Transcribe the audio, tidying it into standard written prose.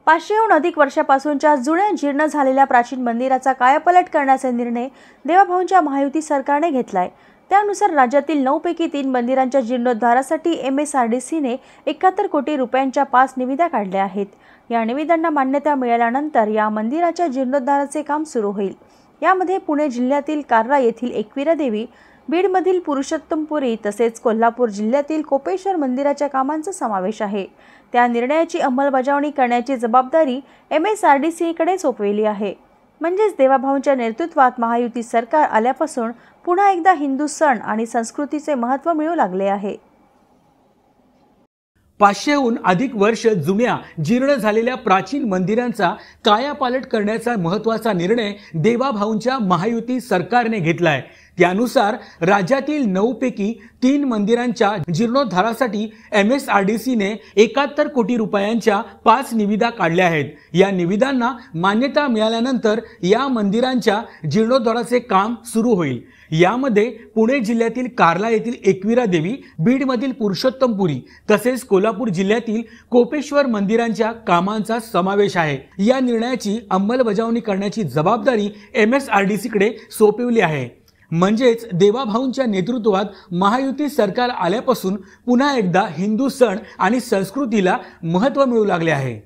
500हून अधिक वर्षापासूनच्या जुन्या जीर्ण झालेल्या प्राचीन मंदिराचा कायापालट करण्याचा निर्णय देवाभाऊंच्या महायुती सरकारने घेतलाय। त्यानुसार राज्यातील 9 पैकी 3 मंदिरांच्या जीर्णोद्धारासाठी MSRDCने 71 कोटी रुपयांच्या 5 निविदा काढल्या आहेत। या निविदांना मान्यता मिळाल्यानंतर या मंदिराच्या जीर्णोद्धाराचे काम सुरू होईल। यामध्ये पुणे जिल्ह्यातील कारला येथील एकविरा देवी, बीडमधील पुरुषोत्तमपुरी तसेच कोल्हापूर जिल्ह्यातील कोपेश्वर मंदिराच्या कामांचा समावेश आहे। त्या निर्णयाची अंमलबजावणी करण्याची जबाबदारी MSRDCकडे सोपवली आहे। म्हणजेच देवाभाऊंच्या नेतृत्वात महायुती सरकार आल्यापासून पुन्हा एकदा हिंदू सण आणि संस्कृतीचे महत्त्व मिळू लागले आहे। 500हून अधिक वर्ष जुन्या जीर्ण झालेल्या प्राचीन मंदिरांचा कायापालट करण्याचा महत्त्वाचा निर्णय देवाभाऊंच्या महायुती सरकारने घेतलाय। त्यानुसार राज्यातील 9 पैकी 3 मंदिरांच्या जीर्णोद्धारासाठी MSRDCने 71 कोटी रुपयांच्या 5 निविदा काढल्या आहेत। या निविदांना मान्यता मिळाल्यानंतर या मंदिरांच्या जीर्णोद्धाराचे काम सुरू होईल। यामध्ये पुणे जिल्ह्यातील कारला येथील एकविरा देवी, बीडमधील पुरुषोत्तमपुरी तसेच कोल्हापूर जिल्ह्यातील कोपेश्वर मंदिरांच्या कामांचा समावेश आहे। या निर्णयाची अंमलबजावणी करण्याची जबाबदारी MSRDCकडे सोपवली आहे। म्हणजेच देवाभाऊंच्या नेतृत्वात महायुती सरकार आल्यापासून पुन्हा एकदा हिंदू सण आणि संस्कृतीला महत्त्व मिळू लागले आहे।